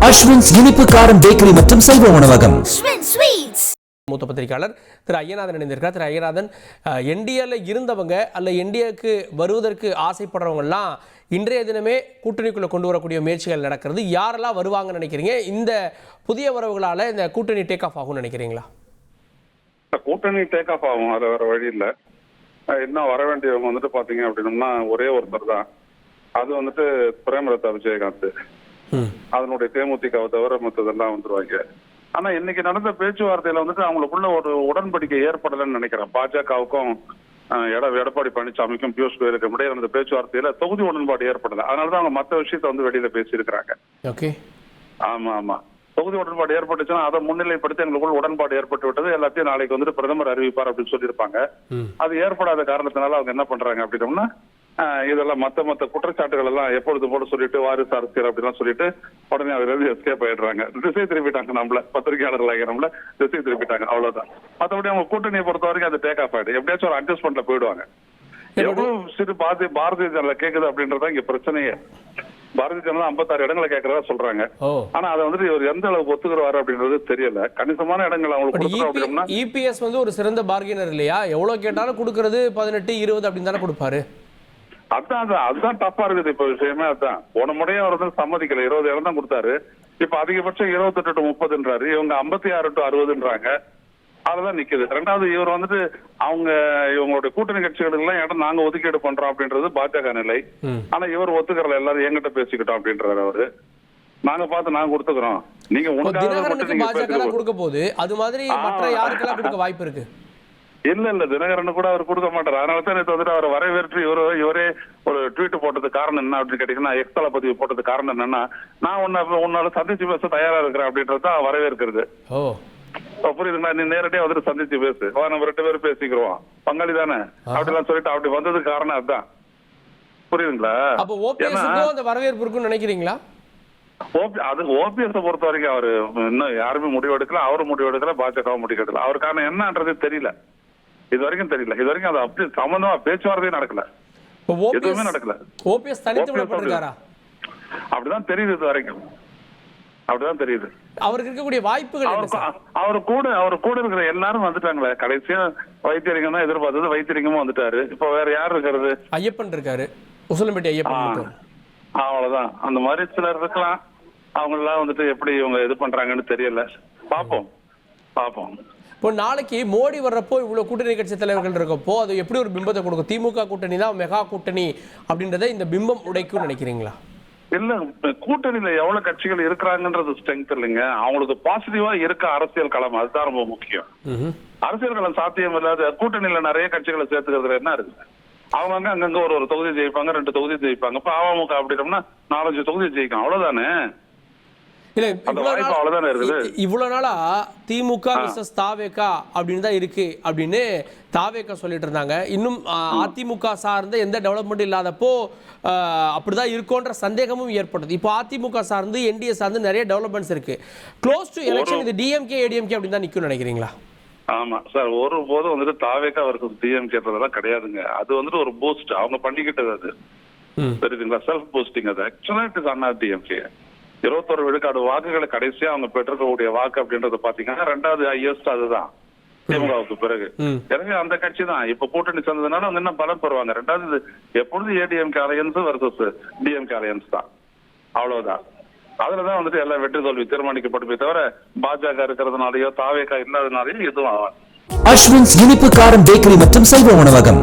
அஸ்வின்ஸ் இனிப்பு காரம் பேக்கரி மற்றும் சைவ உணவகம். மூத்த பத்திரிகையாளர் திரு ஐயநாதன் இணைந்திருக்கிறார். திரு ஐயநாதன், என்டிஏல இருந்தவங்க அல்ல என்டிஏக்கு வருவதற்கு ஆசைப்படுறவங்கலாம் இன்றைய தினமே கூட்டணிக்குள்ள கொண்டு வரக்கூடிய முயற்சிகள் நடக்கிறது. யாரெல்லாம் வருவாங்கன்னு நினைக்கிறீங்க? இந்த புதிய வரவுகளால இந்த கூட்டணி டேக் ஆஃப் ஆகும்னு நினைக்கிறீங்களா? கூட்டணி டேக் ஆஃப் ஆகும், அது வேற வழி இல்லை. இன்னும் வர வேண்டியவங்க வந்துட்டு பாத்தீங்க அப்படின்னா ஒரே ஒருத்தர் தான். அது வந்துட்டு பிரேமலதா விஜயகாந்த். அதனுடைய தேமுதிகவை தவிர மற்றதெல்லாம் வந்துருவாங்க. ஆனா இன்னைக்கு நடந்த பேச்சுவார்த்தையில வந்துட்டு அவங்களுக்குள்ள ஒரு உடன்படிக்கை ஏற்படலன்னு நினைக்கிறேன். பாஜகவுக்கும் எடப்பாடி பழனிசாமிக்கும் பியூஷ் கோயலுக்கும் இடையே நடந்த பேச்சுவார்த்தையில தொகுதி உடன்பாடு ஏற்படல. அதனாலதான் அவங்க மற்ற விஷயத்த வந்து வெளியில பேசியிருக்கிறாங்க. ஆமா ஆமா, தொகுதி உடன்பாடு ஏற்பட்டுச்சுன்னா அதை முன்னிலைப்படுத்தி எங்களுக்குள்ள உடன்பாடு ஏற்பட்டு விட்டது, எல்லாத்தையும் நாளைக்கு வந்துட்டு பிரதமர் அறிவிப்பார் அப்படின்னு சொல்லியிருப்பாங்க. அது ஏற்படாத காரணத்தினால அவங்க என்ன பண்றாங்க அப்படின்னோம்னா, இதெல்லாம் மத்த குற்றச்சாட்டுகள் எல்லாம் எப்பொழுது போல சொல்லிட்டு வாரிசு அரசியல் அப்படிலாம் சொல்லிட்டு உடனே அதுல இருந்து எஸ்கேப் ஆயிடுறாங்க. திசை திருப்பிட்டாங்க, நம்மள பத்திரிகையாளர்களாக நம்மள திசை திருப்பிட்டாங்க, அவ்வளவுதான். மற்றபடி அவங்க கூட்டணியை பொறுத்த வரைக்கும் அது டேக் ஆஃப் ஆயிடு, எப்படியாச்சும் ஒரு அட்ஜஸ்ட்மெண்ட்ல போயிடுவாங்க. எவ்வளவு சிறு பாரதிய ஜனதா கேக்குது அப்படின்றதா இங்க பிரச்சனையே. பாரதிய ஜனதா 56 இடங்களை கேட்கறதா சொல்றாங்க. ஆனா அதை வந்துட்டு இவர் எந்த அளவுக்கு ஒத்துக்குறாரு அப்படின்றது தெரியல. கணிசமான இடங்கள் அவங்களுக்கு இபிஎஸ் வந்து ஒரு சிறந்த பார்கெனர் இல்லையா? எவ்வளவு கேட்டாலும் கொடுக்கறது 18, 20 அப்படின்னு தானே கொடுப்பாரு. அதுதான் டஃப்பா இருக்குது இப்ப விஷயமே. அதுதான் போன முறையே அவர் வந்து சம்மதிக்கல, 20 இடம் தான் கொடுத்தாரு. இப்ப அதிகபட்சம் 28 to 30ன்றாரு, இவங்க 56 to 60ன்றாங்க. அதுதான் நிக்குது. ரெண்டாவது இவர் வந்துட்டு இவங்களுடைய கூட்டணி கட்சிகள் எல்லாம் இடம் நாங்க ஒதுக்கீடு பண்றோம் அப்படின்றது பாஜக நிலை. ஆனா இவர் ஒத்துக்கிறல, எல்லாரும் எங்கிட்ட பேசிக்கிட்டோம் அப்படின்றாரு அவரு. நாங்க பார்த்து நாங்க கொடுத்துக்கிறோம், நீங்க பாஜக கொடுக்க போது அது மாதிரி மற்ற யாருக்கெல்லாம் கொடுக்க வாய்ப்பு இருக்கு? இல்ல தினகரன் கூட அவர் கொடுக்க மாட்டார். அதனாலதான் நேற்று வந்துட்டு அவர் வரவேற்று இவரே ஒரு ட்வீட் போட்டது காரணம் என்ன அப்படின்னு கேட்டீங்கன்னா, எக்ஸ்தல பதிவு போட்டது காரணம் என்னன்னா, நான் உன்னால சந்திச்சு பேச தயாரா இருக்கிறேன் அப்படின்றதான் வரவேற்கிறது. புரியுதுங்களா? நீ நேரடியா வந்துட்டு சந்திச்சு பேசு, நம்ம 2 பேரும் பேசிக்கிறோம், பங்காளி தானே அப்படிலாம் சொல்லிட்டு அப்படி வந்ததுக்கு காரணம் அதுதான். புரியுதுங்களா? வரவேற்பு இருக்குன்னு நினைக்கிறீங்களா? அது ஓபிஎஸ் பொறுத்த வரைக்கும் அவரு இன்னும் யாருமே முடிவு எடுக்கல, அவரும் முடிவு எடுக்கல, பாஜக முடிவு எடுக்கல. அவர் காரணம் என்னன்றது தெரியல, இது வரைக்கும் தெரியல. இது வரைக்கும் அது அப்படி சம்பந்தமா பேச்சுவார்த்தையும் நடக்கல, எதுவுமே நடக்கல. அப்படிதான் தெரியுது, இது வரைக்கும் அப்படிதான் தெரியுது. அவருக்கு இருக்கக்கூடிய வாய்ப்புகள், அவர் கூட இருக்கிற எல்லாரும் வந்துட்டாங்களே. கடைசியா வைத்தியலிங்கம் தான் எதிர்பார்த்தது, வைத்தியலிங்கமும் வந்துட்டாரு. இப்ப வேற யார் இருக்கிறது? ஐயப்பன் இருக்காரு, உசிலம்பட்டி ஐயப்பன். அவ்வளவுதான். அந்த மாதிரி சிலர் இருக்கலாம். அவங்க எல்லாம் வந்துட்டு எப்படி இவங்க இது பண்றாங்கன்னு தெரியல. பாப்போம். இப்போ நாளைக்கு மோடி வர்றப்போ இவ்வளவு கூட்டணி கட்சி தலைவர்கள் இருக்கப்போ அது எப்படி ஒரு பிம்பத்தை கொடுக்கும்? திமுக கூட்டணி தான் மெகா கூட்டணி அப்படின்றத இந்த பிம்பம் உடைக்கும் நினைக்கிறீங்களா? இல்ல, கூட்டணியில எவ்வளவு கட்சிகள் இருக்கிறாங்கன்றது ஸ்ட்ரென்த் இல்லைங்க. அவங்களுக்கு பாசிட்டிவா இருக்க அரசியல் களம், அதுதான் ரொம்ப முக்கியம். அரசியல் களம் சாத்தியம் இல்லாத கூட்டணியில நிறைய கட்சிகளை சேர்த்துக்கிறதுல என்ன இருக்கு? அவங்க அங்கங்க ஒரு தொகுதி ஜெயிப்பாங்க, 2 தொகுதி ஜெயிப்பாங்க. இப்ப அமமுக அப்படின்னா 4-5 தொகுதி ஜெயிக்கும், அவ்வளவுதானே. இவ்வளவு நாளா திமுக விசஸ் தாவேகா அப்படின்னு தான் இருக்கு அப்படின்னு தாவேகா சொல்லிட்டு இருந்தாங்க. இன்னும் அதிமுக சார்ந்த எந்த டெவலப்மெண்ட் இல்லாதப்போ அப்படிதான் இருக்கும்ன்ற சந்தேகமும் ஏற்பட்டது. இப்போ அதிமுக சார்ந்து என்டிஏ சார்ந்து நிறைய டெவலப்மெண்ட்ஸ் இருக்கு. க்ளோஸ் டு எலெக்ஷன் இது டிஎம்கே ஏடிஎம்கே அப்படின்னு தான் நிற்கும் நினைக்கிறீங்களா? ஆமா சார், ஒரு போதும் வந்துட்டு தாவேகா அவருக்கு டிஎம்கேன்றதெல்லாம் கிடையாதுங்க. அது வந்துட்டு ஒரு பூஸ்ட் அவங்க பண்ணிக்கிட்டது. அது தெரியுதுங்களா? Self boosting. அது ஆக்சுவலா இட் இஸ் அண்ணா டிஎம்கே. 21 விழுக்காடு வாக்குகளை கடைசியா அவங்க பெற்றிருக்கக்கூடிய வாக்கு அப்படின்றத பாத்தீங்கன்னா 2வது ஹையஸ்ட் அதுதான் திமுகவுக்கு பிறகு. எனவே அந்த கட்சி தான் இப்ப கூட்டணி சேர்ந்ததுனால அவங்க என்ன பலம் பெறுவாங்க. 2வது எப்பொழுது ADMK alliance versus DMK alliance தான், அவ்வளவுதான். அதுலதான் வந்துட்டு எல்லாம் வெற்றி தோல்வி தீர்மானிக்கப்படுமே தவிர பாஜக இருக்கிறதுனாலயோ தாவேகா இல்லாதனாலயோ எதுவும் ஆகாது. அஸ்வின்ஸ் இனிப்பு காரம் பேக்கரி மற்றும் சைவ உணவகம்.